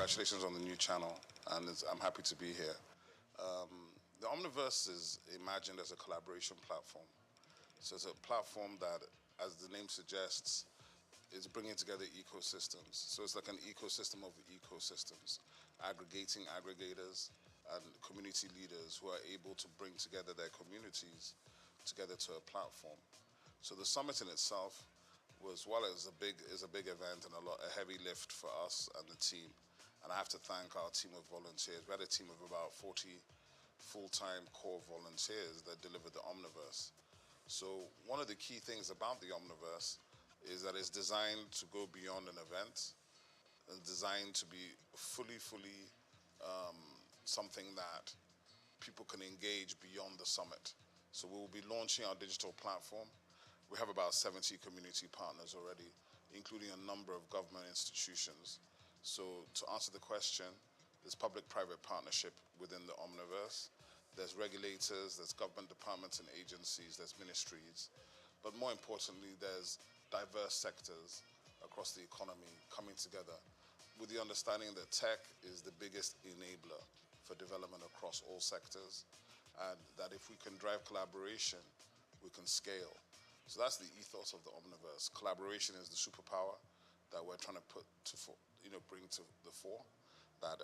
Congratulations on the new channel, and I'm happy to be here. The Omniverse is imagined as a collaboration platform. So it's a platform that, as the name suggests, is bringing together ecosystems. So it's like an ecosystem of ecosystems, aggregating aggregators and community leaders who are able to bring together their communities together to a platform. So the summit in itself was, while it was a big event and a heavy lift for us and the team. And I have to thank our team of volunteers. We had a team of about 40 full-time core volunteers that delivered the Omniverse. So one of the key things about the Omniverse is that it's designed to go beyond an event and designed to be fully something that people can engage beyond the summit. So we will be launching our digital platform. We have about 70 community partners already, including a number of government institutions. So to answer the question, there's public-private partnership within the Omniverse. There's regulators, there's government departments and agencies, there's ministries. But more importantly, there's diverse sectors across the economy coming together with the understanding that tech is the biggest enabler for development across all sectors, and that if we can drive collaboration, we can scale. So that's the ethos of the Omniverse. Collaboration is the superpower that we're trying to bring to the fore. That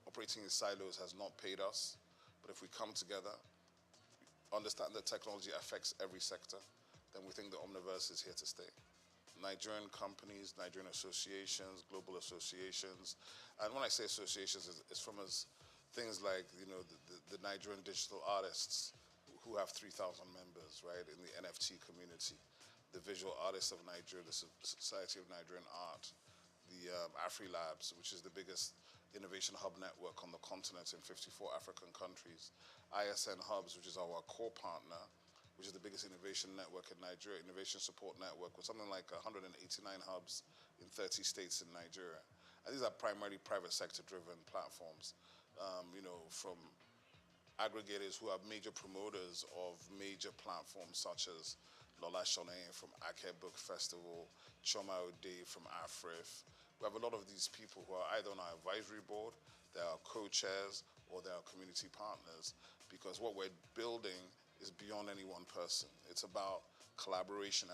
operating in silos has not paid us, but if we come together, understand that technology affects every sector, then we think the Omniverse is here to stay. Nigerian companies, Nigerian associations, global associations, and when I say associations, it's from things like the Nigerian digital artists who have 3,000 members, right, in the NFT community, the Visual Artists of Nigeria, the Society of Nigerian Art, the AfriLabs, which is the biggest innovation hub network on the continent in 54 African countries, ISN Hubs, which is our core partner, which is the biggest innovation network in Nigeria, innovation support network, with something like 189 hubs in 30 states in Nigeria. And these are primarily private sector-driven platforms, from aggregators who are major promoters of major platforms such as Lola Shone from Ake Book Festival, Choma Ode from AFRIF. We have a lot of these people who are either on our advisory board, they are co-chairs, or they are community partners, because what we're building is beyond any one person. It's about collaboration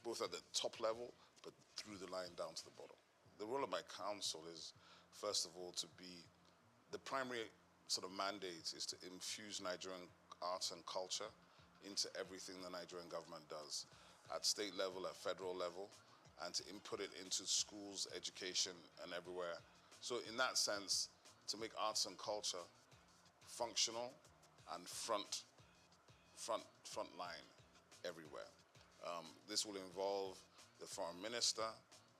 both at the top level, but through the line down to the bottom. The role of my council is, first of all, to be the primary sort of mandate is to infuse Nigerian arts and culture into everything the Nigerian government does, at state level, at federal level, and to input it into schools, education, and everywhere. So in that sense, to make arts and culture functional and front line everywhere. This will involve the foreign minister,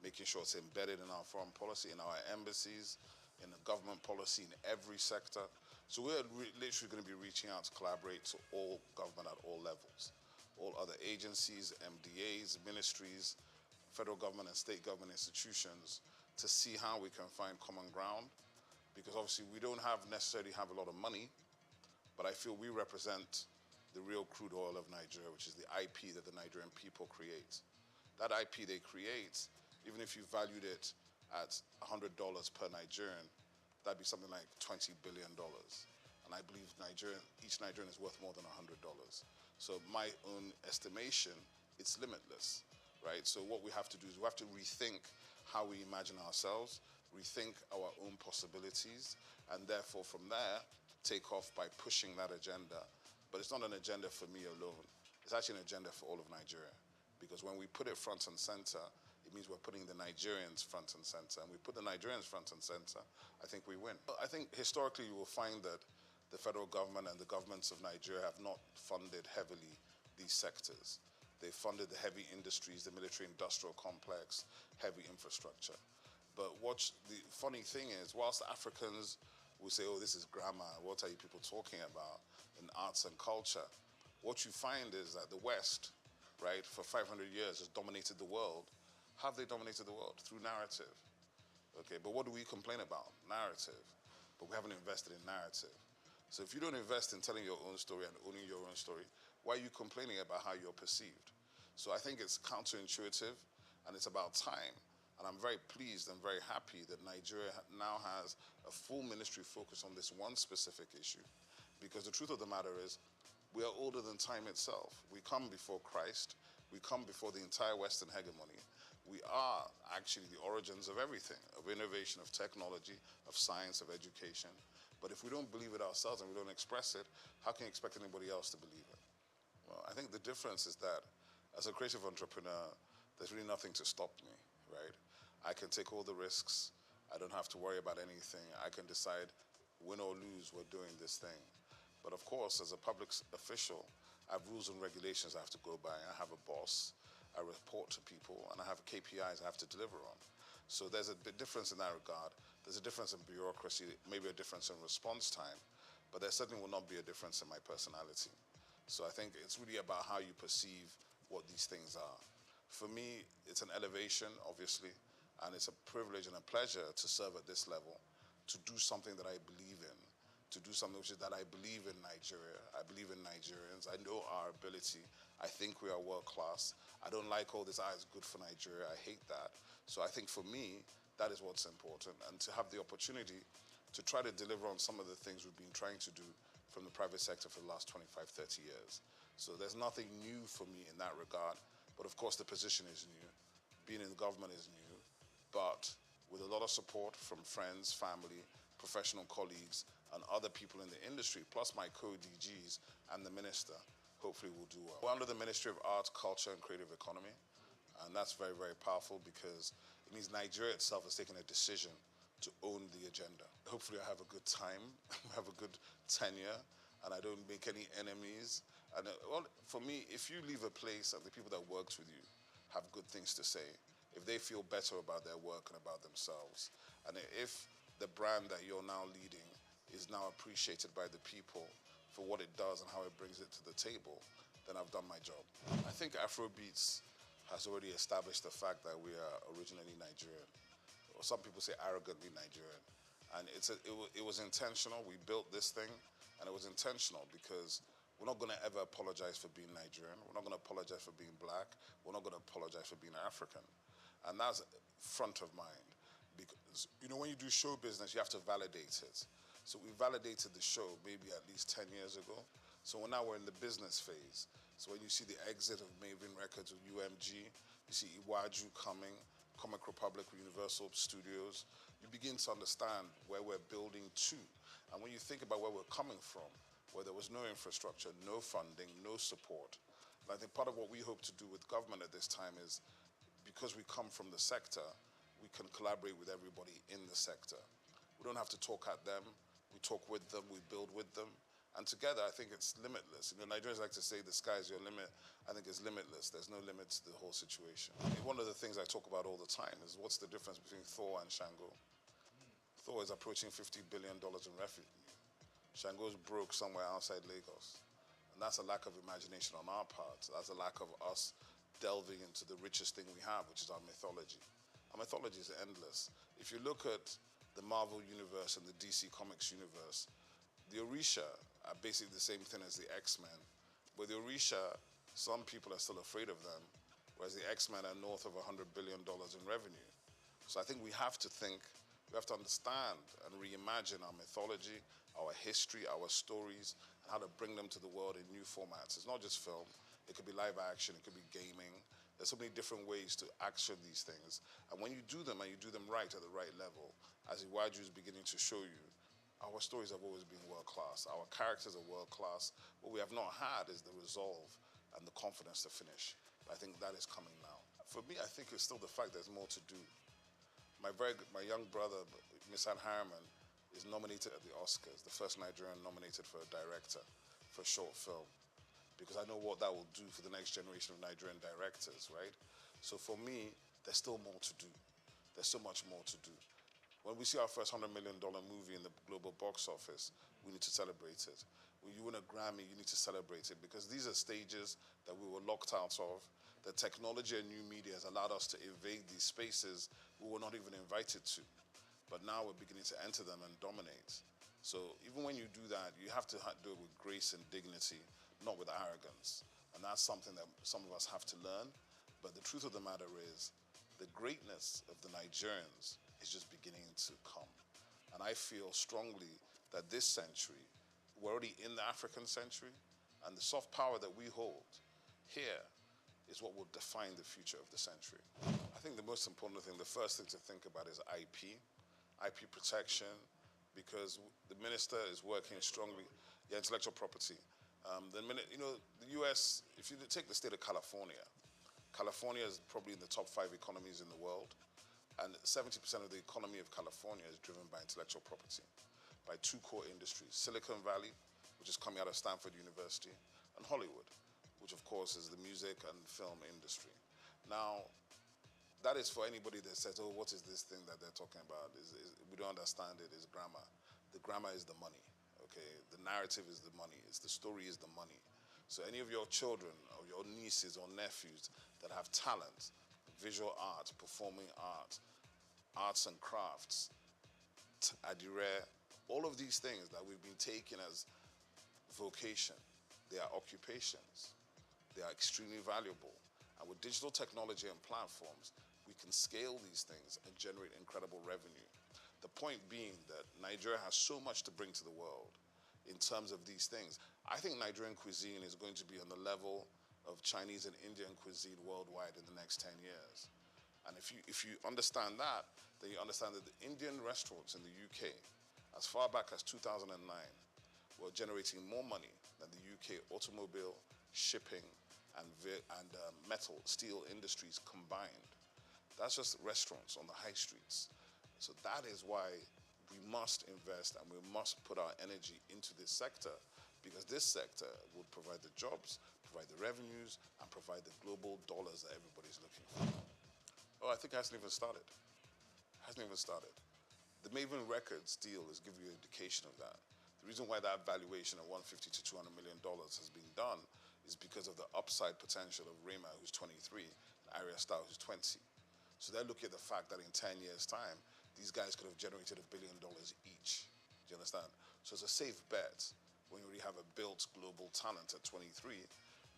making sure it's embedded in our foreign policy, in our embassies, in the government policy, in every sector. So we're literally going to be reaching out to collaborate to all government at all levels, all other agencies, MDAs, ministries, federal government and state government institutions, to see how we can find common ground. Because obviously we don't necessarily have a lot of money, but I feel we represent the real crude oil of Nigeria, which is the IP that the Nigerian people create. That IP they create, even if you valued it at $100 per Nigerian, that'd be something like $20 billion. And I believe each Nigerian is worth more than $100. So my own estimation, it's limitless, right? So what we have to do is we have to rethink how we imagine ourselves, rethink our own possibilities, and therefore from there, take off by pushing that agenda. But it's not an agenda for me alone. It's actually an agenda for all of Nigeria. Because when we put it front and center, it means we're putting the Nigerians front and center. And we put the Nigerians front and center, I think we win. I think historically you will find that the federal government and the governments of Nigeria have not funded heavily these sectors. They funded the heavy industries, the military-industrial complex, heavy infrastructure. But the funny thing is, whilst Africans will say, oh, this is grammar, what are you people talking about in arts and culture? What you find is that the West, right, for 500 years has dominated the world. How have they dominated the world? Through narrative. Okay, but what do we complain about? Narrative. But we haven't invested in narrative. So if you don't invest in telling your own story and owning your own story, why are you complaining about how you're perceived? So I think it's counterintuitive, and it's about time. And I'm very pleased and very happy that Nigeria now has a full ministry focused on this one specific issue. Because the truth of the matter is, we are older than time itself. We come before Christ. We come before the entire Western hegemony. We are actually the origins of everything, of innovation, of technology, of science, of education. But if we don't believe it ourselves and we don't express it, how can you expect anybody else to believe it? Well, I think the difference is that as a creative entrepreneur, there's really nothing to stop me, right? I can take all the risks. I don't have to worry about anything. I can decide, win or lose, we're doing this thing. But of course, as a public official, I have rules and regulations I have to go by. I have a boss. I report to people, and I have KPIs I have to deliver on. So there's a bit difference in that regard. There's a difference in bureaucracy, maybe a difference in response time, but there certainly will not be a difference in my personality. So I think it's really about how you perceive what these things are. For me, it's an elevation, obviously, and it's a privilege and a pleasure to serve at this level, to do something that I believe in, to do something which is that I believe in Nigeria. I believe in Nigerians. I know our ability. I think we are world class. I don't like all this, it's good for Nigeria. I hate that. So I think for me, that is what's important. And to have the opportunity to try to deliver on some of the things we've been trying to do from the private sector for the last 25, 30 years. So there's nothing new for me in that regard. But of course, the position is new. Being in the government is new. But with a lot of support from friends, family, professional colleagues, and other people in the industry, plus my co-DGs and the minister, hopefully we'll do well. We're under the Ministry of Arts, Culture, and Creative Economy, and that's very, very powerful because it means Nigeria itself has taken a decision to own the agenda. Hopefully I have a good time, have a good tenure, and I don't make any enemies. And well, for me, if you leave a place and the people that worked with you have good things to say, if they feel better about their work and about themselves, and if the brand that you're now leading is now appreciated by the people for what it does and how it brings it to the table, then I've done my job. I think Afrobeats has already established the fact that we are originally Nigerian. Or some people say arrogantly Nigerian. And it was intentional. We built this thing, and it was intentional because we're not going to ever apologize for being Nigerian. We're not going to apologize for being black. We're not going to apologize for being African. And that's front of mind. Because, you know, when you do show business, you have to validate it. So we validated the show maybe at least 10 years ago. So now we're in the business phase. So when you see the exit of Maven Records with UMG, you see Iwaju coming, Comic Republic with Universal Studios, you begin to understand where we're building to. And when you think about where we're coming from, where there was no infrastructure, no funding, no support, and I think part of what we hope to do with government at this time is, because we come from the sector, we can collaborate with everybody in the sector. We don't have to talk at them. We talk with them, we build with them. And together, I think it's limitless. You know, Nigerians like to say the sky is your limit. I think it's limitless. There's no limit to the whole situation. One of the things I talk about all the time is what's the difference between Thor and Shango? Thor is approaching $50 billion in revenue. Shango's broke somewhere outside Lagos. And that's a lack of imagination on our part. That's a lack of us delving into the richest thing we have, which is our mythology. Our mythology is endless. If you look at the Marvel universe and the DC Comics universe, the Orisha are basically the same thing as the X-Men. But the Orisha, some people are still afraid of them, whereas the X-Men are north of $100 billion in revenue. So I think we have to think, we have to understand and reimagine our mythology, our history, our stories, and how to bring them to the world in new formats. It's not just film. It could be live action, it could be gaming. There's so many different ways to action these things. And when you do them and you do them right at the right level, as Iwaju is beginning to show you, our stories have always been world class. Our characters are world class. What we have not had is the resolve and the confidence to finish. But I think that is coming now. For me, I think it's still the fact there's more to do. My young brother, Misan Harriman, is nominated at the Oscars, the first Nigerian nominated for a director for a short film, because I know what that will do for the next generation of Nigerian directors, right? So for me, there's still more to do. There's so much more to do. When we see our first $100 million movie in the global box office, we need to celebrate it. When you win a Grammy, you need to celebrate it, because these are stages that we were locked out of. The technology and new media has allowed us to invade these spaces we were not even invited to. But now we're beginning to enter them and dominate. So even when you do that, you have to do it with grace and dignity, not with arrogance. And that's something that some of us have to learn. But the truth of the matter is, the greatness of the Nigerians is just beginning to come. And I feel strongly that this century, we're already in the African century, and the soft power that we hold here is what will define the future of the century. I think the most important thing, the first thing to think about is IP protection, because the minister is working strongly, yeah, intellectual property. The US, if you take the state of California, California is probably in the top 5 economies in the world, and 70% of the economy of California is driven by intellectual property, by 2 core industries: Silicon Valley, which is coming out of Stanford University, and Hollywood, which of course is the music and film industry. Now, that is for anybody that says, oh, what is this thing that they're talking about? We don't understand it, it's grammar. The grammar is the money, okay? The narrative is the money, the story is the money. So any of your children or your nieces or nephews that have talent, visual art, performing art, arts and crafts, adire, all of these things that we've been taking as vocation, they are occupations. They are extremely valuable. And with digital technology and platforms, we can scale these things and generate incredible revenue. The point being that Nigeria has so much to bring to the world in terms of these things. I think Nigerian cuisine is going to be on the level of Chinese and Indian cuisine worldwide in the next 10 years. And if you understand that, then you understand that the Indian restaurants in the UK, as far back as 2009, were generating more money than the UK automobile, shipping, and metal, steel industries combined. That's just restaurants on the high streets. So that is why we must invest and we must put our energy into this sector, because this sector will provide the jobs, provide the revenues, and provide the global dollars that everybody's looking for. Oh, I think it hasn't even started. The Maven Records deal is giving you an indication of that. The reason why that valuation of $150 to $200 million has been done is because of the upside potential of Rema, who's 23, and Arya Starr, who's 20. So they're looking at the fact that in 10 years' time, these guys could have generated $1 billion each. Do you understand? So it's a safe bet when you already have a built global talent at 23,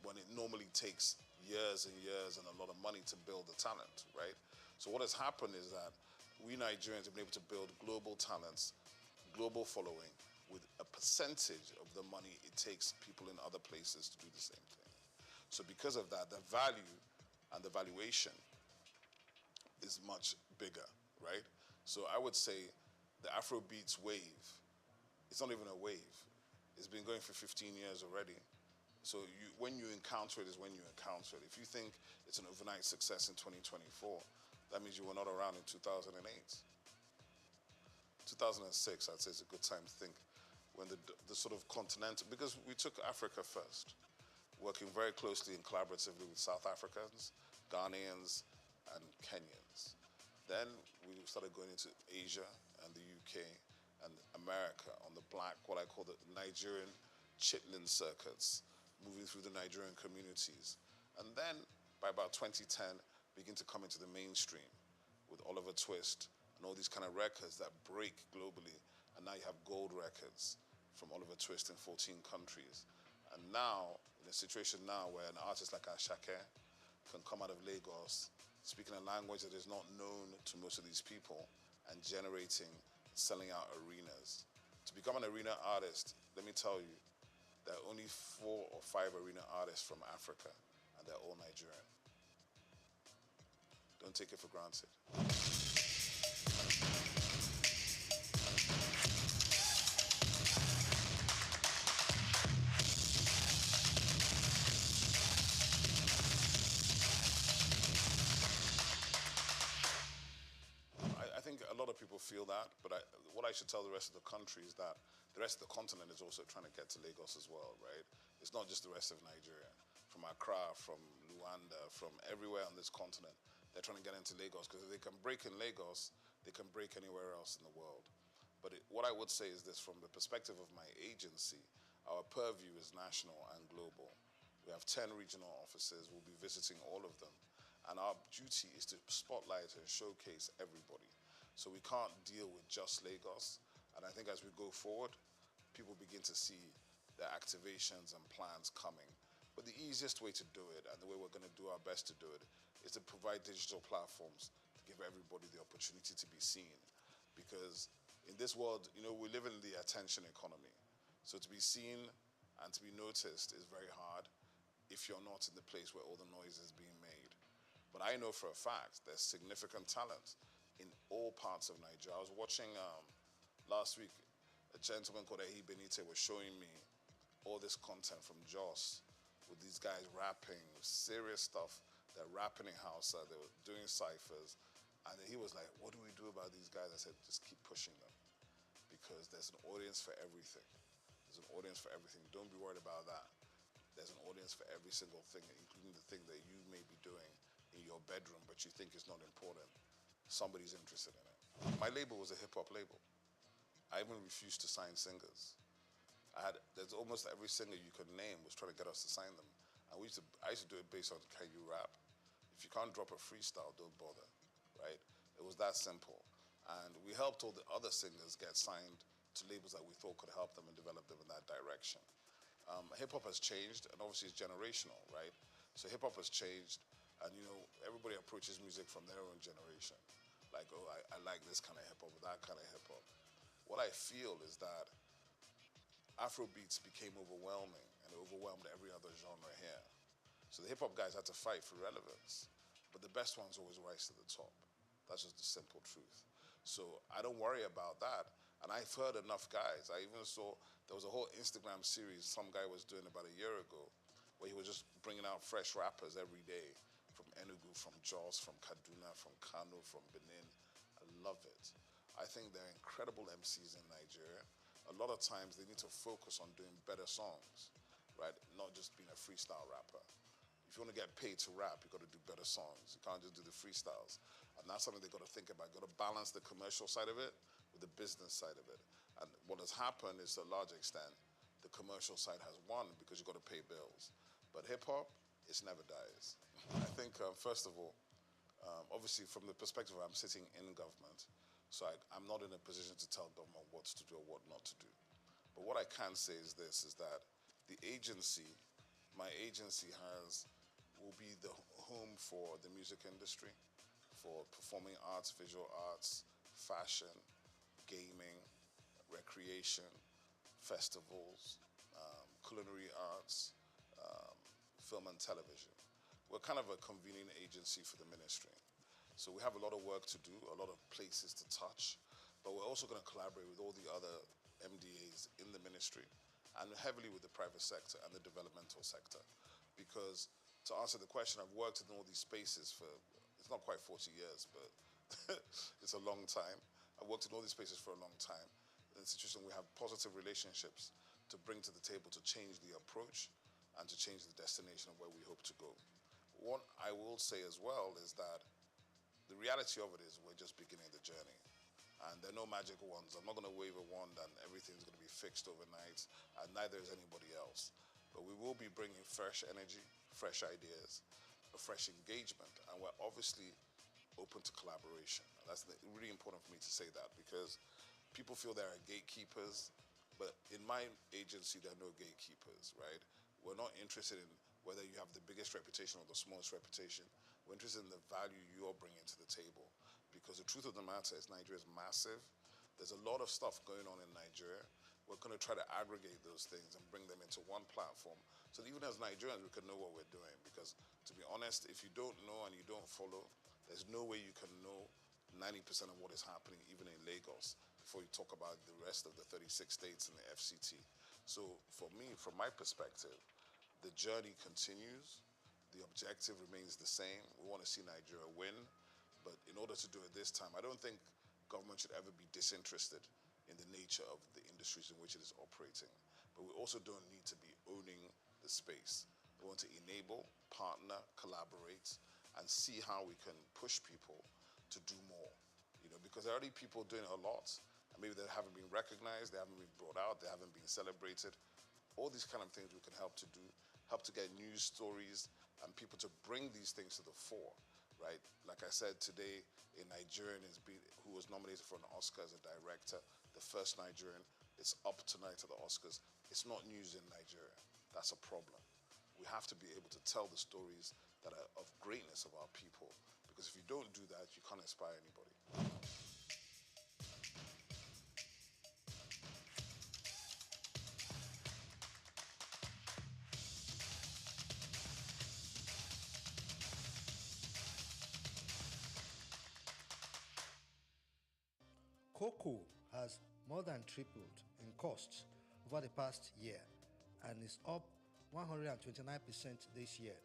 when it normally takes years and years and a lot of money to build the talent, right? So what has happened is that we Nigerians have been able to build global talents, global following, with a percentage of the money it takes people in other places to do the same thing. So because of that, the value and the valuation is much bigger, right? So I would say the Afrobeats wave, it's not even a wave. It's been going for 15 years already. So when you encounter it is when you encounter it. If you think it's an overnight success in 2024, that means you were not around in 2008. 2006, I'd say, is a good time to think, when the sort of continental, because we took Africa first, working very closely and collaboratively with South Africans, Ghanaians, and Kenyans. Then we started going into Asia and the UK and America on the black, what I call the Nigerian chitlin circuits, moving through the Nigerian communities. And then by about 2010, begin to come into the mainstream with Oliver Twist and all these kind of records that break globally. And now you have gold records from Oliver Twist in 14 countries. And now, in a situation now where an artist like Ashake can come out of Lagos, speaking a language that is not known to most of these people, and generating, selling out arenas. To become an arena artist, let me tell you, there are only 4 or 5 arena artists from Africa, and they're all Nigerian. Don't take it for granted. I think a lot of people feel that, but what I should tell the rest of the country is that the rest of the continent is also trying to get to Lagos as well, right? It's not just the rest of Nigeria. From Accra, from Luanda, from everywhere on this continent, they're trying to get into Lagos, because if they can break in Lagos, they can break anywhere else in the world. But what I would say is this, from the perspective of my agency, our purview is national and global. We have 10 regional offices. We'll be visiting all of them. And our duty is to spotlight and showcase everybody. So we can't deal with just Lagos. And I think as we go forward, people begin to see the activations and plans coming. But the easiest way to do it, and the way we're going to do our best to do it, is to provide digital platforms to give everybody the opportunity to be seen. Because in this world, we live in the attention economy. So to be seen and to be noticed is very hard if you're not in the place where all the noise is being made. But I know for a fact there's significant talent in all parts of Nigeria. I was watching last week, a gentleman called Ehi Benite was showing me all this content from Joss with these guys rapping serious stuff. They're rapping in Hausa, they were doing ciphers. And then he was like, what do we do about these guys? I said, just keep pushing them because there's an audience for everything. There's an audience for everything. Don't be worried about that. There's an audience for every single thing, including the thing that you may be doing in your bedroom, but you think is not important. Somebody's interested in it. My label was a hip hop label. I even refused to sign singers. There's almost every singer you could name was trying to get us to sign them. And I used to do it based on, can you rap? If you can't drop a freestyle, don't bother, right? It was that simple. And we helped all the other singers get signed to labels that we thought could help them and develop them in that direction. Hip hop has changed, and obviously it's generational, right? So hip hop has changed, and everybody approaches music from their own generation. Like, oh, I like this kind of hip hop, that kind of hip hop. What I feel is that Afrobeats became overwhelming, and it overwhelmed every other genre here. So the hip hop guys had to fight for relevance, but the best ones always rise to the top. That's just the simple truth. So I don't worry about that. And I've heard enough guys. I even saw there was a whole Instagram series some guy was doing about a year ago where he was just bringing out fresh rappers every day from Enugu, from Jos, from Kaduna, from Kano, from Benin. I love it. I think they're incredible MCs in Nigeria. A lot of times they need to focus on doing better songs, right? Not just being a freestyle rapper. If you want to get paid to rap, you've got to do better songs. You can't just do the freestyles. And that's something they've got to think about. You've got to balance the commercial side of it with the business side of it. And what has happened is, to a large extent, the commercial side has won because you've got to pay bills. But hip-hop, it never dies. I think, first of all, obviously from the perspective of I'm sitting in government, so I'm not in a position to tell government what to do or what not to do. But what I can say is this, is that the agency, my agency will be the home for the music industry, for performing arts, visual arts, fashion, gaming, recreation, festivals, culinary arts, film and television. We're kind of a convening agency for the ministry. So we have a lot of work to do, a lot of places to touch, but we're also going to collaborate with all the other MDAs in the ministry and heavily with the private sector and the developmental sector. Because to answer the question, I've worked in all these spaces for, it's not quite 40 years, but it's a long time. I've worked in all these spaces for a long time. In the institution, we have positive relationships to bring to the table to change the approach and to change the destination of where we hope to go. What I will say as well is that the reality of it is we're just beginning the journey. And there are no magic wands. I'm not going to wave a wand and everything's going to be fixed overnight, and neither is anybody else. But we will be bringing fresh energy, fresh ideas, a fresh engagement, and we're obviously open to collaboration. And that's really important for me to say that, because people feel there are gatekeepers, but in my agency, there are no gatekeepers, right? We're not interested in whether you have the biggest reputation or the smallest reputation. We're interested in the value you're bringing to the table. Because the truth of the matter is Nigeria is massive. There's a lot of stuff going on in Nigeria. We're going to try to aggregate those things and bring them into one platform so that even as Nigerians, we can know what we're doing. Because to be honest, if you don't know and you don't follow, there's no way you can know 90% of what is happening even in Lagos before you talk about the rest of the 36 states in the FCT. So for me, from my perspective, the journey continues. The objective remains the same. We want to see Nigeria win. But in order to do it this time, I don't think government should ever be disinterested in the nature of the industries in which it is operating. But we also don't need to be owning the space. We want to enable, partner, collaborate, and see how we can push people to do more. Because there are already people doing a lot, and maybe they haven't been recognized, they haven't been brought out, they haven't been celebrated. All these kind of things we can help to do, help to get news stories and people to bring these things to the fore, right? Like I said today, a Nigerian who was nominated for an Oscar as a director, the first Nigerian. It's up tonight at the Oscars. It's not news in Nigeria. That's a problem. We have to be able to tell the stories that are of greatness of our people. Because if you don't do that, you can't inspire anybody. Cocoa has more than tripled in costs over the past year and is up 129% this year.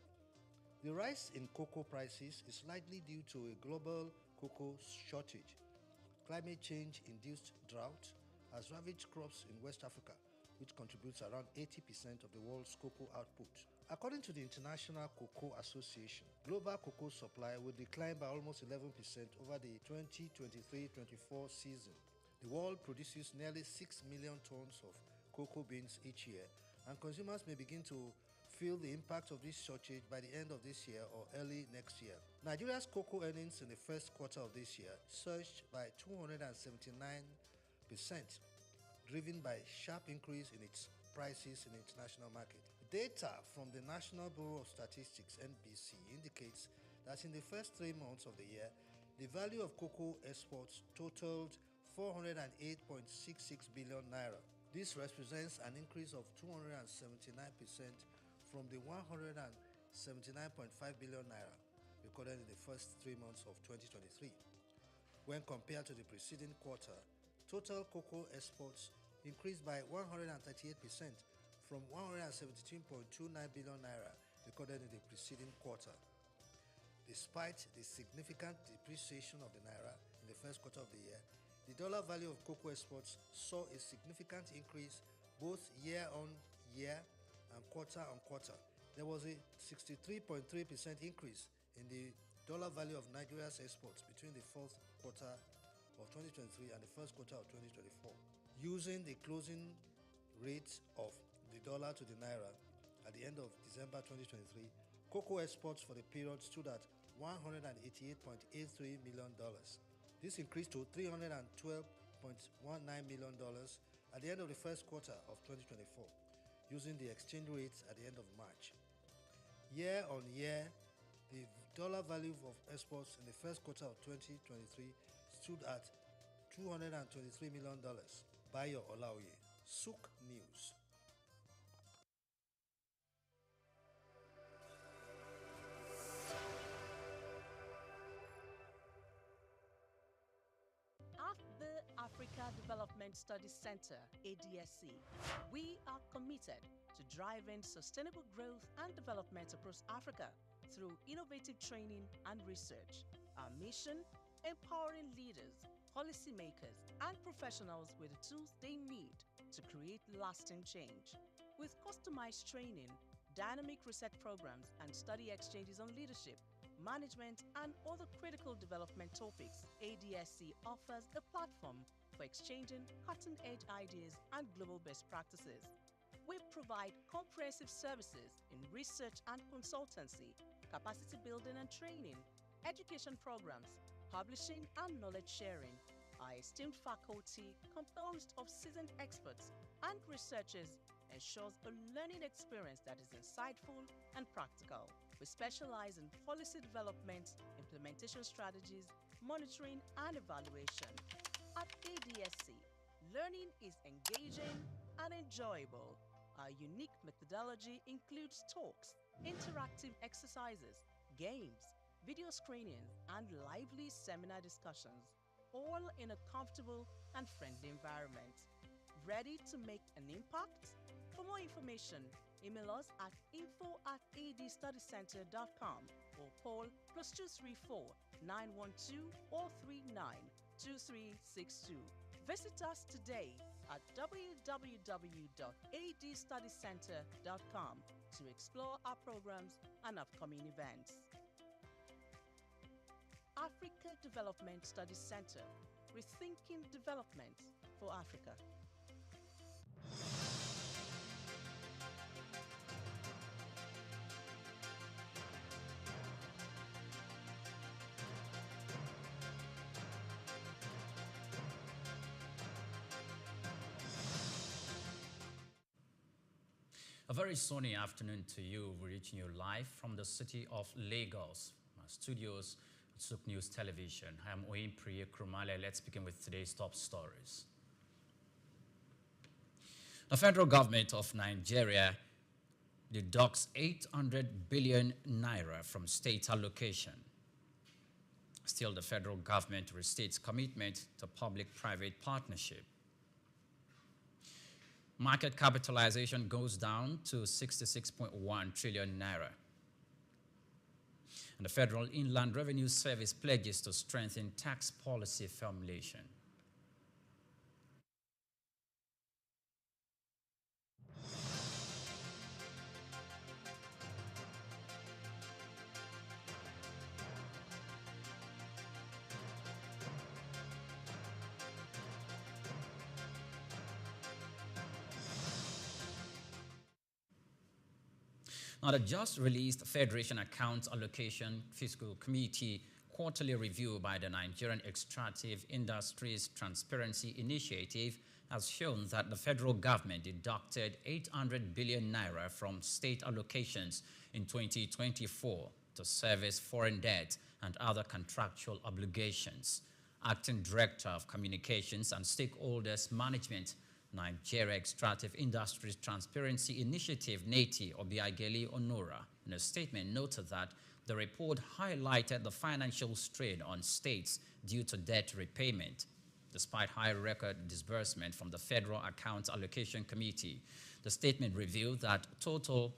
The rise in cocoa prices is likely due to a global cocoa shortage. Climate change-induced drought has ravaged crops in West Africa, which contributes around 80% of the world's cocoa output. According to the International Cocoa Association, global cocoa supply will decline by almost 11% over the 2023-24 season. The world produces nearly 6 million tons of cocoa beans each year, and consumers may begin to feel the impact of this shortage by the end of this year or early next year. Nigeria's cocoa earnings in the first quarter of this year surged by 279%, driven by a sharp increase in its prices in the international market. Data from the National Bureau of Statistics (NBS) indicates that in the first 3 months of the year, the value of cocoa exports totaled 408.66 billion naira. This represents an increase of 279% from the 179.5 billion naira recorded in the first 3 months of 2023. When compared to the preceding quarter, total cocoa exports increased by 138% from 117.29 billion naira recorded in the preceding quarter. Despite the significant depreciation of the naira in the first quarter of the year, the dollar value of cocoa exports saw a significant increase both year-on-year and quarter-on-quarter. There was a 63.3% increase in the dollar value of Nigeria's exports between the fourth quarter of 2023 and the first quarter of 2024. Using the closing rate of the dollar to the naira at the end of December 2023, cocoa exports for the period stood at $188.83 million. This increased to $312.19 million at the end of the first quarter of 2024, using the exchange rate at the end of March. Year on year, the dollar value of exports in the first quarter of 2023 stood at $223 million. Bayo Olaoye, Souq News. At the Africa Development Studies Center, ADSC, we are committed to driving sustainable growth and development across Africa through innovative training and research. Our mission: empowering leaders, policymakers, and professionals with the tools they need to create lasting change. With customized training, dynamic research programs, and study exchanges on leadership, management, and other critical development topics, ADSC offers a platform for exchanging cutting-edge ideas and global best practices. We provide comprehensive services in research and consultancy, capacity building and training, education programs, publishing, and knowledge sharing. Our esteemed faculty, composed of seasoned experts and researchers, ensures a learning experience that is insightful and practical. We specialize in policy development, implementation strategies, monitoring, and evaluation. At ADSC, learning is engaging and enjoyable. Our unique methodology includes talks, interactive exercises, games, video screenings, and lively seminar discussions, all in a comfortable and friendly environment. Ready to make an impact? For more information, email us at info@adstudycenter.com or call +234 912 439 2362. Visit us today at www.adstudycenter.com to explore our programs and upcoming events. Africa Development Studies Center, rethinking development for Africa. A very very sunny afternoon to you. We're reaching you live from the city of Lagos, our studios at Souq News Television. I'm Oyin Priye Krumale. Let's begin with today's top stories. The federal government of Nigeria deducts 800 billion naira from state allocation. Still, the federal government restates commitment to public-private partnership. Market capitalization goes down to 66.1 trillion naira. And the Federal Inland Revenue Service pledges to strengthen tax policy formulation. Now, the just released Federation Accounts Allocation Fiscal Committee quarterly review by the Nigerian Extractive Industries Transparency Initiative has shown that the federal government deducted 800 billion naira from state allocations in 2024 to service foreign debt and other contractual obligations. Acting Director of Communications and Stakeholders Management, Nigeria Extractive Industries Transparency Initiative, NETI, Obiageli Onora, in a statement noted that the report highlighted the financial strain on states due to debt repayment. Despite high record disbursement from the Federal Accounts Allocation Committee, the statement revealed that total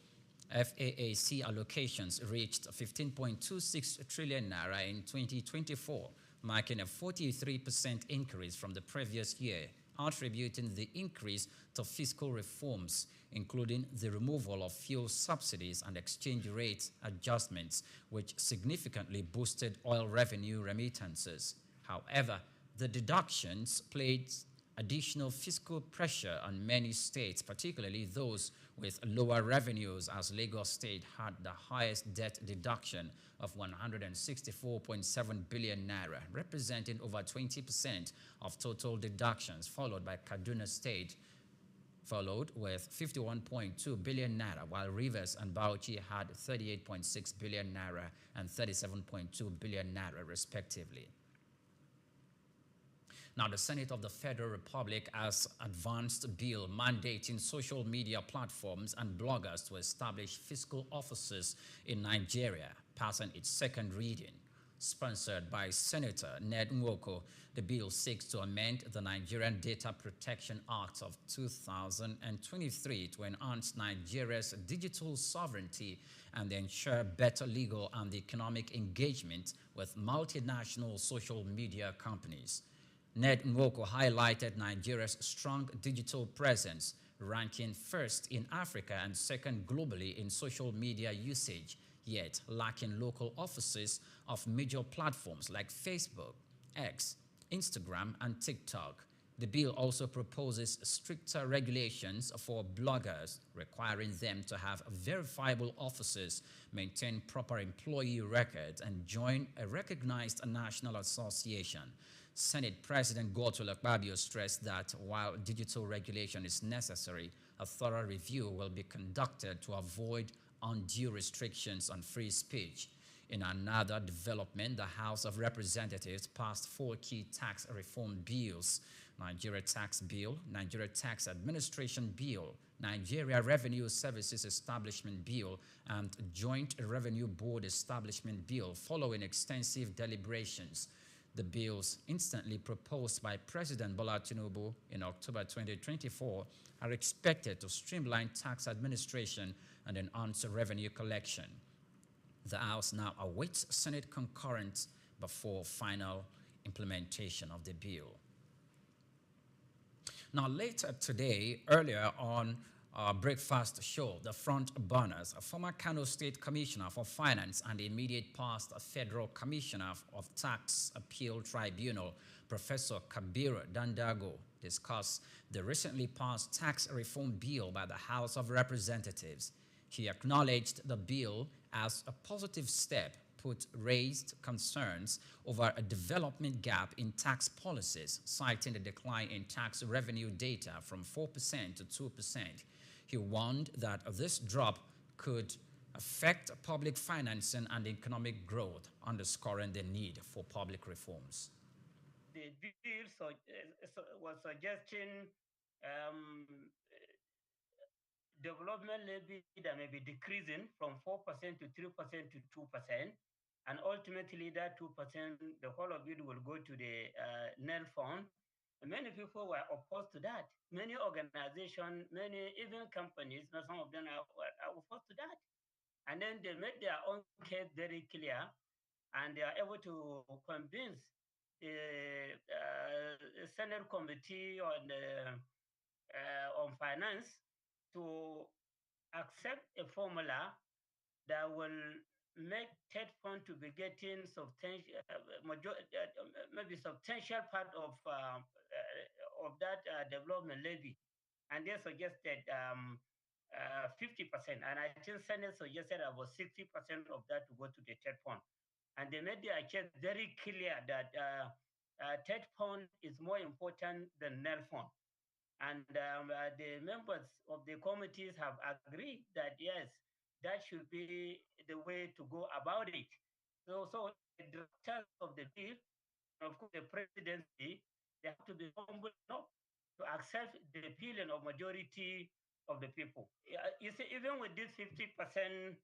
FAAC allocations reached 15.26 trillion naira in 2024, marking a 43% increase from the previous year, attributing the increase to fiscal reforms, including the removal of fuel subsidies and exchange rate adjustments, which significantly boosted oil revenue remittances. However, the deductions placed additional fiscal pressure on many states, particularly those with lower revenues, as Lagos State had the highest debt deduction of 164.7 billion naira, representing over 20% of total deductions, followed by Kaduna State, followed with 51.2 billion naira, while Rivers and Bauchi had 38.6 billion naira and 37.2 billion naira, respectively. Now, the Senate of the Federal Republic has advanced a bill mandating social media platforms and bloggers to establish fiscal offices in Nigeria, passing its second reading. Sponsored by Senator Ned Nwoko, the bill seeks to amend the Nigerian Data Protection Act of 2023 to enhance Nigeria's digital sovereignty and ensure better legal and economic engagement with multinational social media companies. Ned Nwoko highlighted Nigeria's strong digital presence, ranking first in Africa and second globally in social media usage, yet lacking local offices of major platforms like Facebook, X, Instagram, and TikTok. The bill also proposes stricter regulations for bloggers, requiring them to have verifiable offices, maintain proper employee records, and join a recognized national association. Senate President Godswill Akpabio stressed that while digital regulation is necessary, a thorough review will be conducted to avoid undue restrictions on free speech. In another development, the House of Representatives passed 4 key tax reform bills: Nigeria Tax Bill, Nigeria Tax Administration Bill, Nigeria Revenue Services Establishment Bill, and Joint Revenue Board Establishment Bill, following extensive deliberations. The bills, instantly proposed by President Bola Tinubu in October 2024, are expected to streamline tax administration and enhance revenue collection. The House now awaits Senate concurrence before final implementation of the bill. Now, later today, earlier on our breakfast show, the front burners, a former Kano State Commissioner for Finance and immediate past Federal Commissioner of Tax Appeal Tribunal, Professor Kabir Dandago, discussed the recently passed tax reform bill by the House of Representatives. He acknowledged the bill as a positive step, but raised concerns over a development gap in tax policies, citing the decline in tax revenue data from 4% to 2%. He warned that this drop could affect public financing and economic growth, underscoring the need for public reforms. The bill was suggesting um, development levy that may be decreasing from 4% to 3% to 2%. And ultimately, that 2%, the whole of it will go to the NEL fund. And many people were opposed to that. Many organizations, many even companies, some of them are opposed to that. And then they made their own case very clear, and they are able to convince the Senate Committee on Finance to accept a formula that will make TED fund to be getting substantial, maybe substantial part of that development levy, and they suggested 50%, and I think Senate suggested about 60% of that to go to the TED fund, and they made their case very clear that TED fund is more important than NEL fund. And the members of the committees have agreed that yes, that should be the way to go about it. So the drafters of the bill, and of course the presidency, they have to be humble enough to accept the opinion of majority of the people. You see, even with this 50%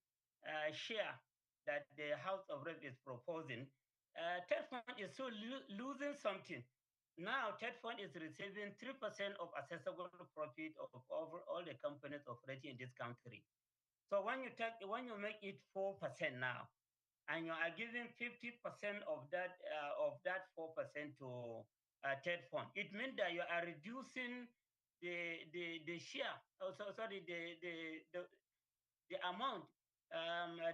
share that the House of Rep is proposing, TED fund is still losing something. Now, TED fund is receiving 3% of accessible profit of all the companies operating in this country. So when you make it 4% now, and you are giving 50% of that 4% to TED fund, it means that you are reducing the share. Oh, sorry, the amount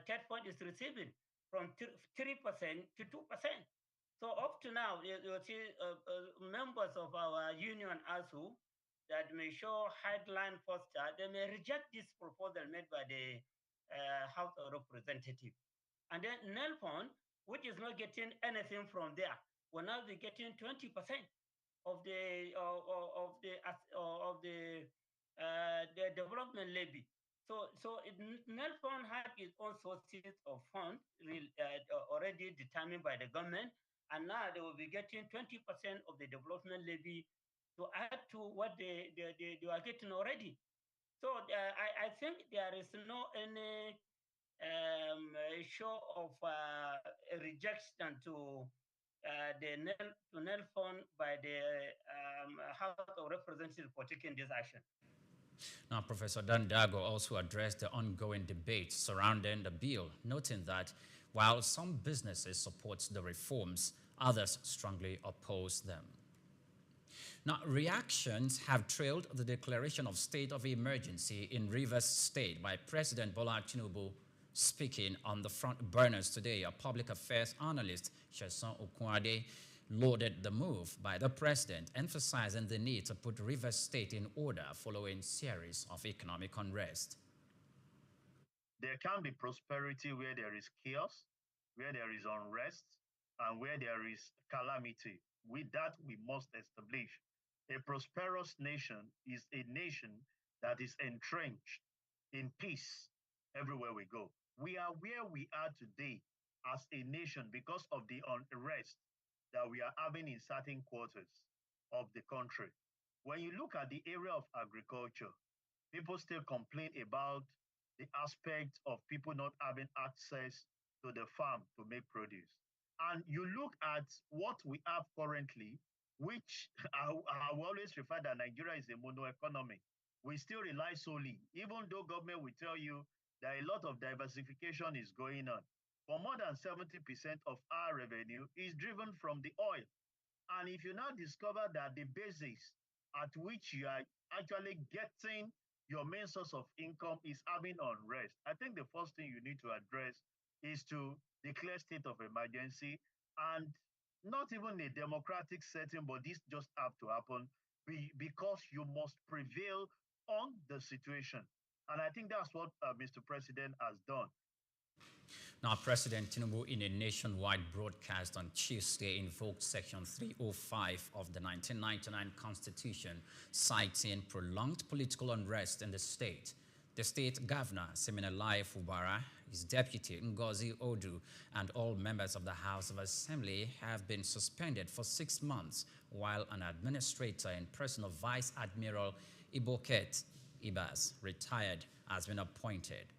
TED fund is receiving from 3% to 2%. So up to now, you see members of our union ASU that may show headline poster, they may reject this proposal made by the House of Representatives. And then NEL fund, which is not getting anything from there, will now be getting 20% of the development levy. So NEL fund had its own sources of funds already determined by the government, and now they will be getting 20% of the development levy to add to what they are getting already. So I think there is no any show of a rejection to the NEL fund by the House of Representatives for taking this action. Now, Professor Dandago also addressed the ongoing debate surrounding the bill, noting that while some businesses support the reforms, others strongly oppose them. Now, reactions have trailed the declaration of state of emergency in Rivers State by President Bola Tinubu. Speaking on the front burners today, a public affairs analyst, Sheson Okwade, lauded the move by the president, emphasizing the need to put Rivers State in order following series of economic unrest. There can be prosperity where there is chaos, where there is unrest, and where there is calamity. With that, we must establish a prosperous nation is a nation that is entrenched in peace everywhere we go. We are where we are today as a nation because of the unrest that we are having in certain quarters of the country. When you look at the area of agriculture, people still complain about the aspect of people not having access to the farm to make produce. And you look at what we have currently, which I will always refer that Nigeria is a mono economy. We still rely solely, even though government will tell you that a lot of diversification is going on. But more than 70% of our revenue is driven from the oil. And if you now discover that the basis at which you are actually getting your main source of income is having unrest, I think the first thing you need to address is to declare state of emergency, and not even a democratic setting, but this just have to happen because you must prevail on the situation. And I think that's what Mr. President has done. Now, President Tinubu, in a nationwide broadcast on Tuesday, invoked Section 305 of the 1999 Constitution, citing prolonged political unrest in the state. The state governor, Siminalayi Fubara, his deputy, Ngozi Odu, and all members of the House of Assembly have been suspended for 6 months, while an administrator in person of Vice Admiral Iboket Ibas, retired, has been appointed.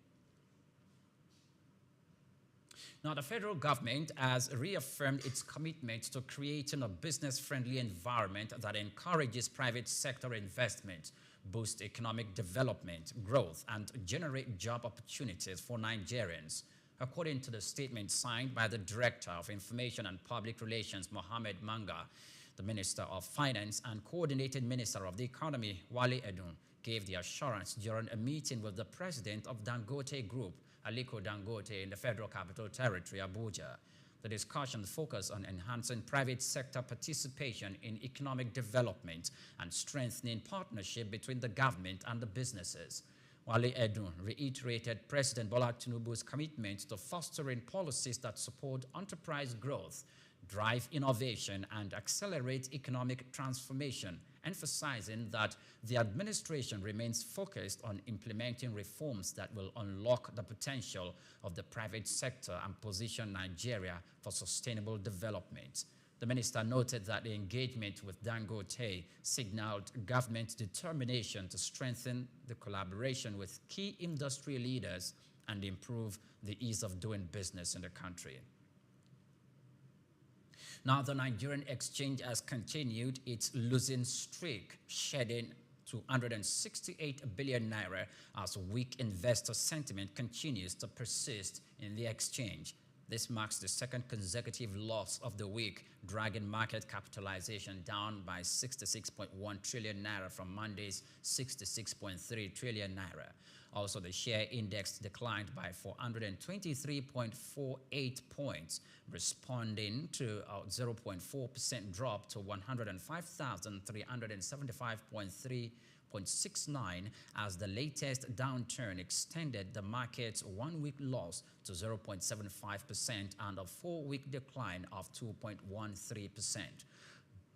Now, the federal government has reaffirmed its commitment to creating a business-friendly environment that encourages private sector investment, boost economic development, growth, and generate job opportunities for Nigerians. According to the statement signed by the Director of Information and Public Relations, Mohammed Manga, the Minister of Finance and Coordinated Minister of the Economy, Wale Edun, gave the assurance during a meeting with the President of Dangote Group, Aliko Dangote, in the Federal Capital Territory, Abuja. The discussion focused on enhancing private sector participation in economic development and strengthening partnership between the government and the businesses. Wale Edun reiterated President Bola Tinubu's commitment to fostering policies that support enterprise growth, drive innovation, and accelerate economic transformation, emphasizing that the administration remains focused on implementing reforms that will unlock the potential of the private sector and position Nigeria for sustainable development. The minister noted that the engagement with Dangote signaled government's determination to strengthen the collaboration with key industry leaders and improve the ease of doing business in the country. Now, the Nigerian exchange has continued its losing streak, shedding 268 billion naira as weak investor sentiment continues to persist in the exchange. This marks the second consecutive loss of the week, dragging market capitalization down by 66.1 trillion naira from Monday's 66.3 trillion naira. Also, the share index declined by 423.48 points, responding to a 0.4% drop to 105,375.69 as the latest downturn extended the market's one-week loss to 0.75% and a four-week decline of 2.13%.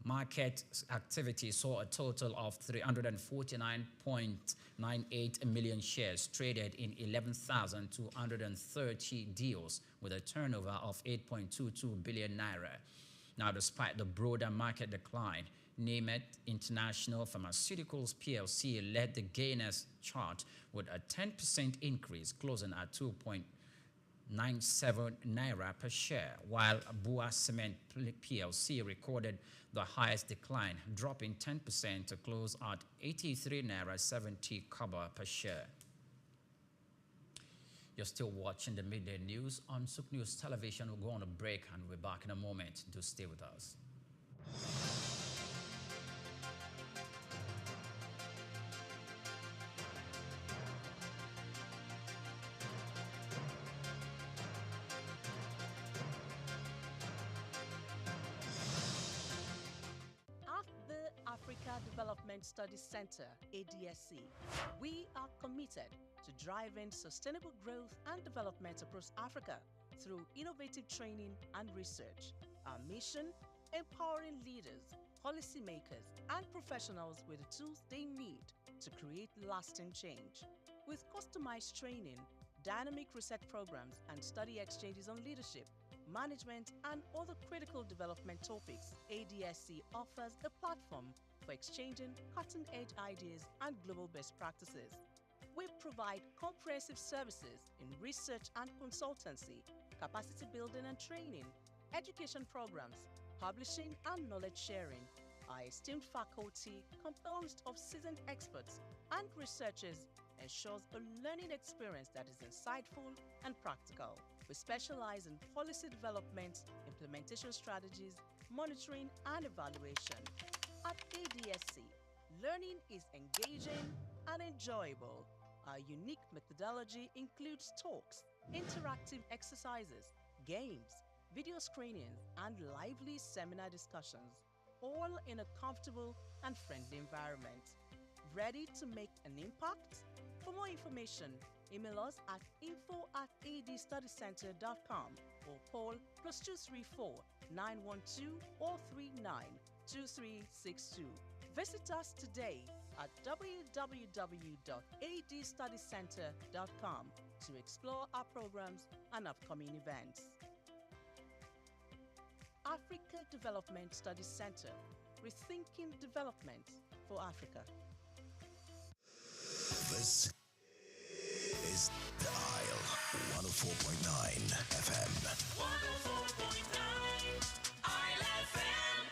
Market activity saw a total of 349.98 million shares traded in 11,230 deals with a turnover of 8.22 billion naira. Now, despite the broader market decline, Nemet International Pharmaceuticals PLC led the gainers chart with a 10% increase, closing at 2.97 naira per share, while Bua Cement PLC recorded the highest decline, dropping 10% to close at 83 naira 70 kobo per share. You're still watching the midday news on Souq News Television. We'll go on a break and we'll be back in a moment. Do stay with us. Africa Development Studies Center, ADSC, we are committed to driving sustainable growth and development across Africa through innovative training and research. Our mission: empowering leaders, policymakers, and professionals with the tools they need to create lasting change. With customized training, dynamic research programs, and study exchanges on leadership, management, and other critical development topics, ADSC offers a platform for exchanging cutting-edge ideas and global best practices. We provide comprehensive services in research and consultancy, capacity building and training, education programs, publishing, and knowledge sharing. Our esteemed faculty, composed of seasoned experts and researchers, ensures a learning experience that is insightful and practical. We specialize in policy development, implementation strategies, monitoring, and evaluation. At ADSC, learning is engaging and enjoyable. Our unique methodology includes talks, interactive exercises, games, video screenings, and lively seminar discussions, all in a comfortable and friendly environment. Ready to make an impact? For more information, Email us at info@adstudycenter.com or call +234 912 039 2362. Visit us today at www.adstudycenter.com to explore our programs and upcoming events. Africa Development Studies Center, rethinking development for Africa. This is Dial 104.9 FM. 104.9 ILFM.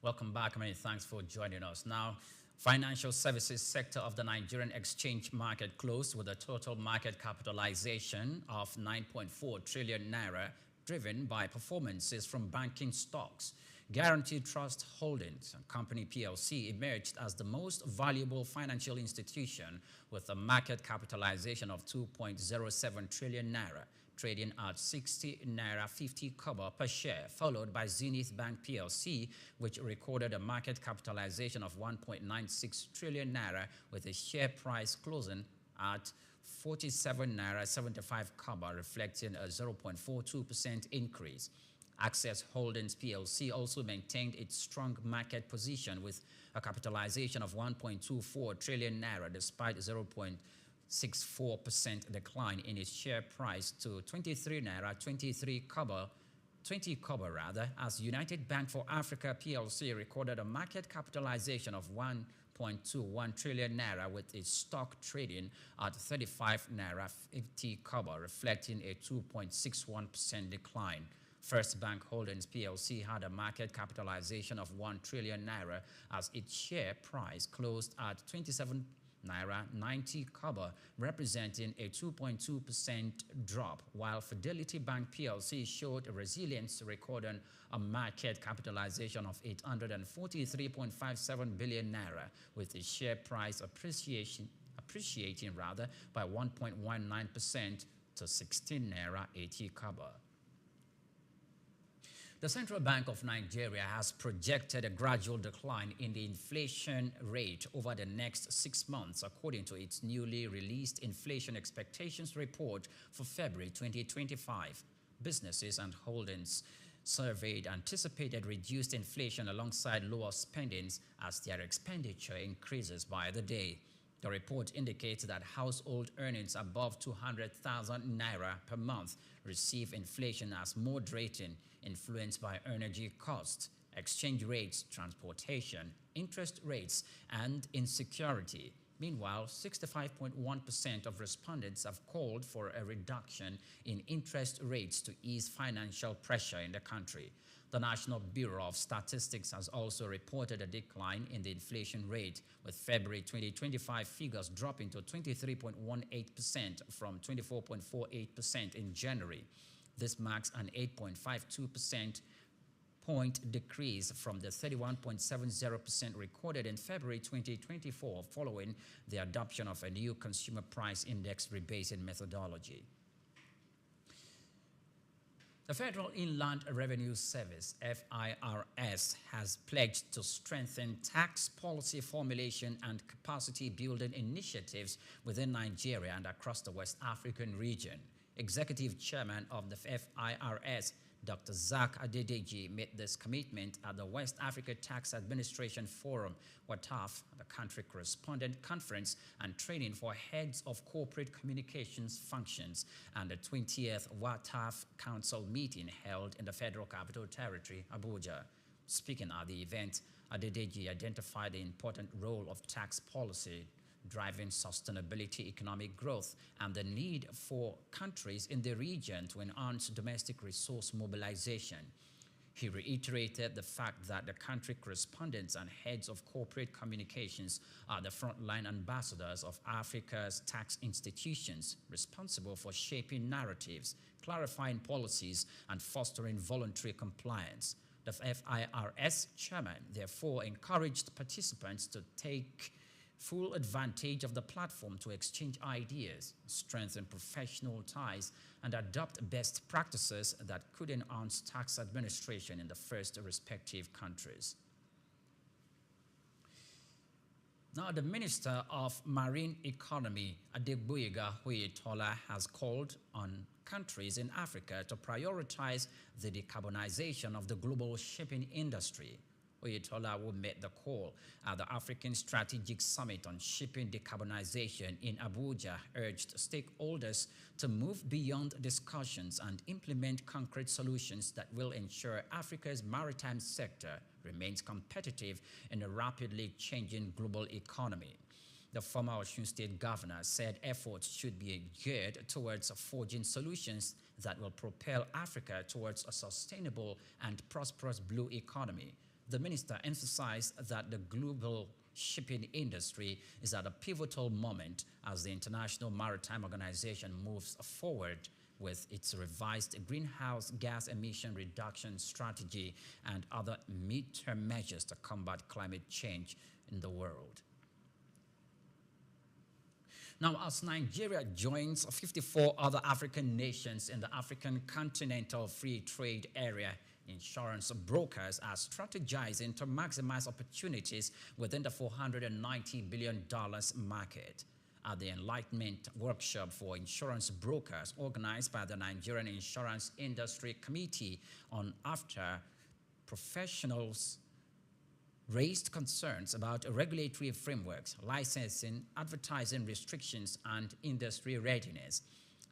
Welcome back. Many thanks for joining us. Now, financial services sector of the Nigerian exchange market closed with a total market capitalization of 9.4 trillion naira, driven by performances from banking stocks. Guaranteed Trust Holdings Company PLC emerged as the most valuable financial institution with a market capitalization of 2.07 trillion naira, trading at 60 naira 50 kobo per share, followed by Zenith Bank PLC, which recorded a market capitalization of 1.96 trillion naira with a share price closing at 47 naira 75 kobo, reflecting a 0.42% increase. Access Holdings PLC also maintained its strong market position with a capitalization of 1.24 trillion naira despite 0.64% decline in its share price to 23 naira 20 kobo as United Bank for Africa PLC recorded a market capitalization of 1.21 trillion naira with its stock trading at 35 naira 50 kobo, reflecting a 2.61% decline. First Bank Holdings PLC had a market capitalization of 1 trillion naira as its share price closed at 27 naira 90 kobo, representing a 2.2% drop, while Fidelity Bank PLC showed resilience, recording a market capitalization of 843.57 billion naira, with its share price appreciating by 1.19% to 16 naira 80 kobo. The Central Bank of Nigeria has projected a gradual decline in the inflation rate over the next 6 months, according to its newly released Inflation Expectations Report for February 2025. Businesses and holdings surveyed anticipated reduced inflation alongside lower spendings as their expenditure increases by the day. The report indicates that household earnings above 200,000 naira per month receive inflation as moderating, influenced by energy costs, exchange rates, transportation, interest rates, and insecurity. Meanwhile, 65.1% of respondents have called for a reduction in interest rates to ease financial pressure in the country. The National Bureau of Statistics has also reported a decline in the inflation rate, with February 2025 figures dropping to 23.18% from 24.48% in January. This marks an 8.52% point decrease from the 31.70% recorded in February 2024 following the adoption of a new consumer price index rebasing methodology. The Federal Inland Revenue Service, FIRS, has pledged to strengthen tax policy formulation and capacity building initiatives within Nigeria and across the West African region. Executive Chairman of the FIRS, Dr. Souq Adedeji, made this commitment at the West Africa Tax Administration Forum, WATAF, the country correspondent conference and training for heads of corporate communications functions, and the 20th WATAF Council meeting held in the Federal Capital Territory, Abuja. Speaking at the event, Adedeji identified the important role of tax policy driving sustainability, economic growth, and the need for countries in the region to enhance domestic resource mobilization. He reiterated the fact that the country correspondents and heads of corporate communications are the frontline ambassadors of Africa's tax institutions, responsible for shaping narratives, clarifying policies, and fostering voluntary compliance. The FIRS chairman therefore encouraged participants to take full advantage of the platform to exchange ideas, strengthen professional ties, and adopt best practices that could enhance tax administration in the first respective countries. Now, the Minister of Marine Economy, Adegboyega Oyetola, has called on countries in Africa to prioritize the decarbonization of the global shipping industry. Oyetola, who made the call at the African Strategic Summit on Shipping Decarbonization in Abuja, urged stakeholders to move beyond discussions and implement concrete solutions that will ensure Africa's maritime sector remains competitive in a rapidly changing global economy. The former Osun State governor said efforts should be geared towards forging solutions that will propel Africa towards a sustainable and prosperous blue economy. The minister emphasized that the global shipping industry is at a pivotal moment as the International Maritime Organization moves forward with its revised greenhouse gas emission reduction strategy and other midterm measures to combat climate change in the world. Now, as Nigeria joins 54 other African nations in the African Continental Free Trade Area, insurance brokers are strategizing to maximize opportunities within the $490 billion market. At the Enlightenment Workshop for Insurance Brokers organized by the Nigerian Insurance Industry Committee on AFTA, professionals raised concerns about regulatory frameworks, licensing, advertising restrictions, and industry readiness.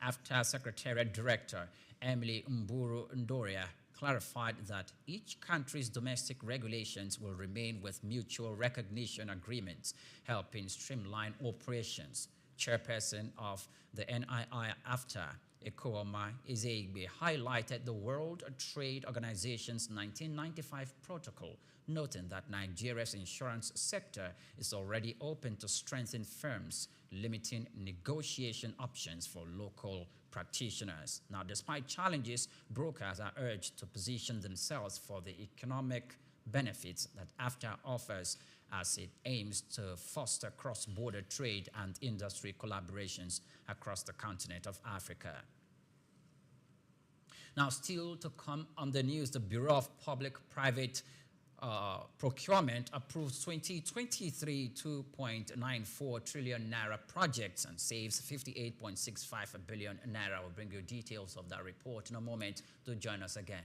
AFTA Secretariat Director Emily Mburu Ndoria clarified that each country's domestic regulations will remain with mutual recognition agreements, helping streamline operations. Chairperson of the NII AFTA, Ekooma Ezegbe, highlighted the World Trade Organization's 1995 protocol, noting that Nigeria's insurance sector is already open to strengthen firms, limiting negotiation options for local practitioners. Now, despite challenges, brokers are urged to position themselves for the economic benefits that AFTA offers as it aims to foster cross-border trade and industry collaborations across the continent of Africa. Now, still to come on the news, the Bureau of Public-Private Procurement approves 2023 2.94 trillion naira projects and saves 58.65 billion naira. We'll bring you details of that report in a moment. To join us again.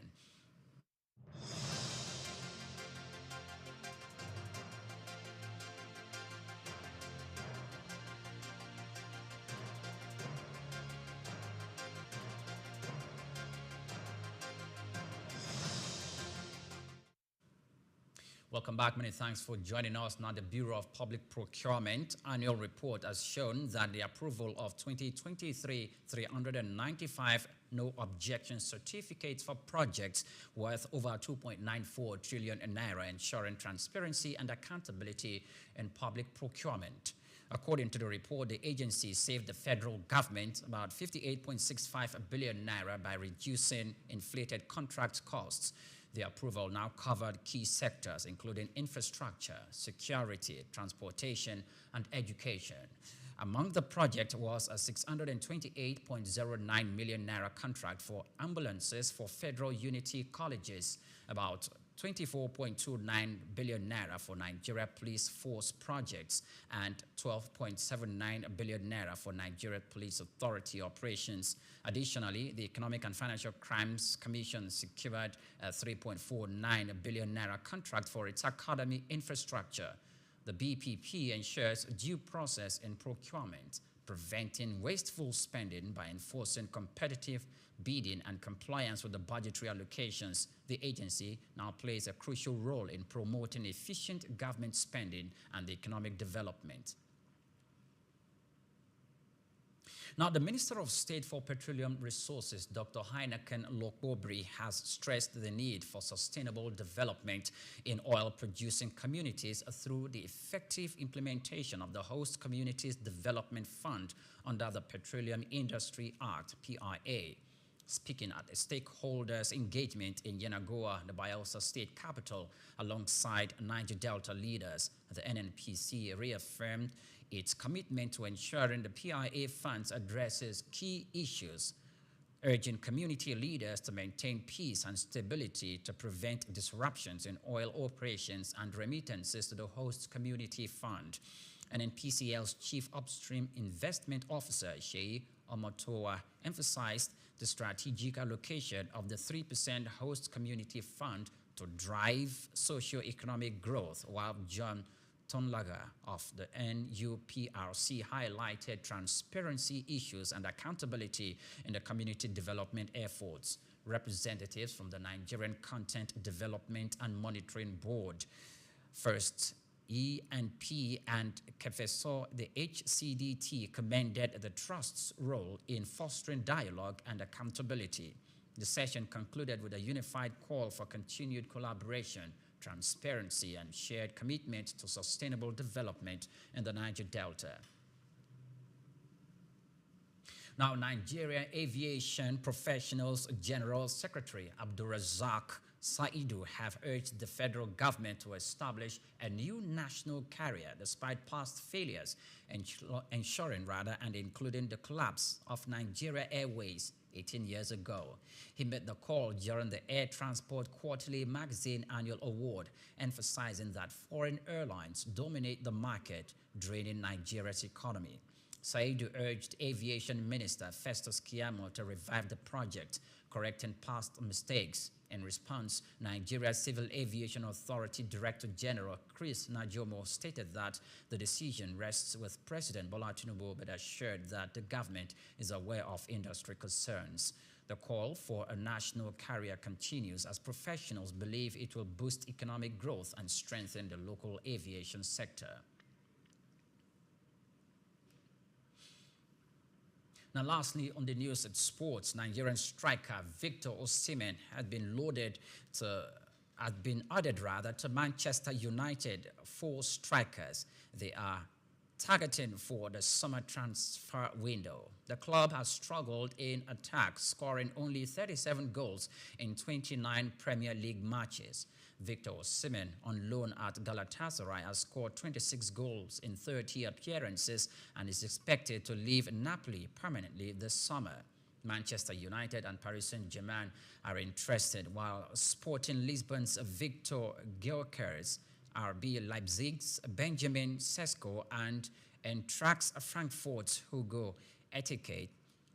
Welcome back. Many thanks for joining us. Now, the Bureau of Public Procurement annual report has shown that the approval of 2023 395 no objection certificates for projects worth over 2.94 trillion naira, ensuring transparency and accountability in public procurement. According to the report, the agency saved the federal government about 58.65 billion naira by reducing inflated contract costs. The approval now covered key sectors, including infrastructure, security, transportation, and education. Among the project was a 628.09 million naira contract for ambulances for federal unity colleges, about 24.29 billion naira for Nigeria Police Force projects, and 12.79 billion naira for Nigeria Police Authority operations. Additionally, the Economic and Financial Crimes Commission secured a 3.49 billion naira contract for its academy infrastructure. The BPP ensures due process in procurement, preventing wasteful spending by enforcing competitive bidding and compliance with the budgetary allocations. The agency now plays a crucial role in promoting efficient government spending and economic development. Now, the Minister of State for Petroleum Resources, Dr. Heineken Lokobri, has stressed the need for sustainable development in oil-producing communities through the effective implementation of the Host Communities Development Fund under the Petroleum Industry Act, PIA. Speaking at a stakeholders engagement in Yenagoa, the Bayelsa state capital, alongside Niger Delta leaders, the NNPC reaffirmed its commitment to ensuring the PIA funds addresses key issues, urging community leaders to maintain peace and stability to prevent disruptions in oil operations and remittances to the host community fund. NNPCL's Chief Upstream Investment Officer, Sheyi Omotowa, emphasized the strategic allocation of the 3% host community fund to drive socio-economic growth, while John Tonlaga of the NUPRC highlighted transparency issues and accountability in the community development efforts. Representatives from the Nigerian Content Development and Monitoring Board, First E&P and Kefeso, the HCDT, commended the Trust's role in fostering dialogue and accountability. The session concluded with a unified call for continued collaboration, transparency, and shared commitment to sustainable development in the Niger Delta. Now, Nigeria Aviation Professionals General Secretary Abdulrazak Saidu have urged the federal government to establish a new national carrier despite past failures, ensuring and including the collapse of Nigeria Airways 18 years ago. He made the call during the Air Transport Quarterly Magazine Annual Award, emphasizing that foreign airlines dominate the market, draining Nigeria's economy. Saidu urged Aviation Minister Festus Keyamo to revive the project, correcting past mistakes. In response, Nigeria's Civil Aviation Authority Director General Chris Najomo stated that the decision rests with President Bola Tinubu, but assured that the government is aware of industry concerns. The call for a national carrier continues as professionals believe it will boost economic growth and strengthen the local aviation sector. Now, lastly, on the news at sports, Nigerian striker Victor Osimhen has been added to Manchester United 4 strikers. They are targeting for the summer transfer window. The club has struggled in attack, scoring only 37 goals in 29 Premier League matches. Victor Osimhen, on loan at Galatasaray, has scored 26 goals in 30 appearances and is expected to leave Napoli permanently this summer. Manchester United and Paris Saint-Germain are interested, while Sporting Lisbon's Victor Gyökeres, RB Leipzig's Benjamin Sesko, and Eintracht Frankfurt's Hugo Ekitike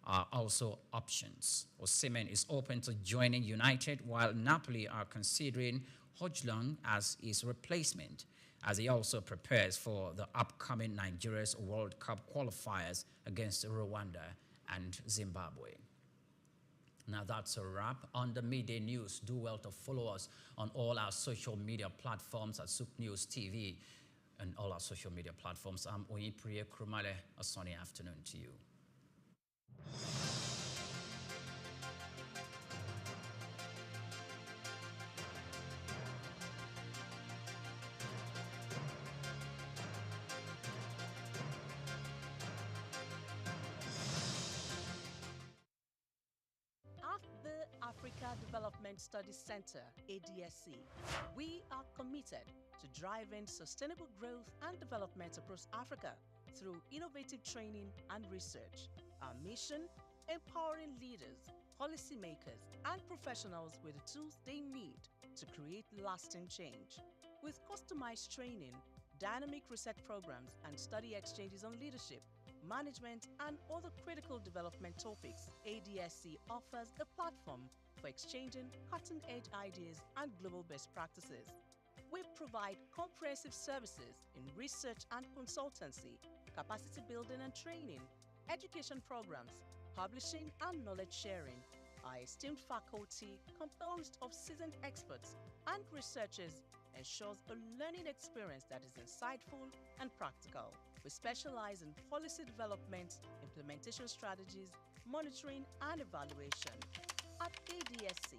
are also options. Osimhen is open to joining United, while Napoli are considering Hojlund as his replacement, as he also prepares for the upcoming Nigeria's World Cup qualifiers against Rwanda and Zimbabwe. Now that's a wrap on the midday news. Do well to follow us on all our social media platforms at Souq News TV and all our social media platforms. I'm Oyipriye Krumale. A sunny afternoon to you. Africa Development Studies Center, ADSC, we are committed to driving sustainable growth and development across Africa through innovative training and research. Our mission: empowering leaders, policymakers, and professionals with the tools they need to create lasting change. With customized training, dynamic research programs, and study exchanges on leadership, management, and other critical development topics, ADSC offers a platform for exchanging cutting-edge ideas and global best practices. We provide comprehensive services in research and consultancy, capacity building and training, education programs, publishing, and knowledge sharing. Our esteemed faculty, composed of seasoned experts and researchers, ensures a learning experience that is insightful and practical. We specialize in policy development, implementation strategies, monitoring, and evaluation. At ADSC,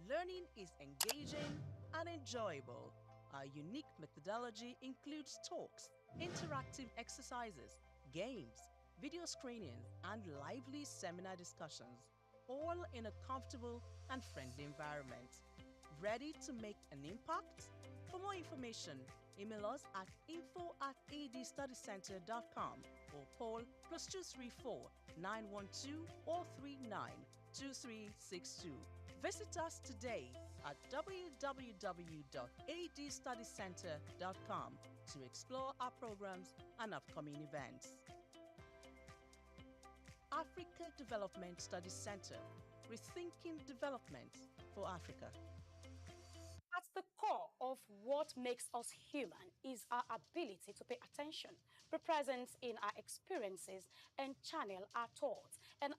learning is engaging and enjoyable. Our unique methodology includes talks, interactive exercises, games, video screenings, and lively seminar discussions. all in a comfortable and friendly environment. Ready to make an impact? For more information, email us at info@adstudycenter.com or call +234 912 439 2362. Visit us today at www.adstudycenter.com to explore our programs and upcoming events. Africa Development Studies Center, rethinking development for Africa. At the core of what makes us human is our ability to pay attention, be present in our experiences, and channel our thoughts. And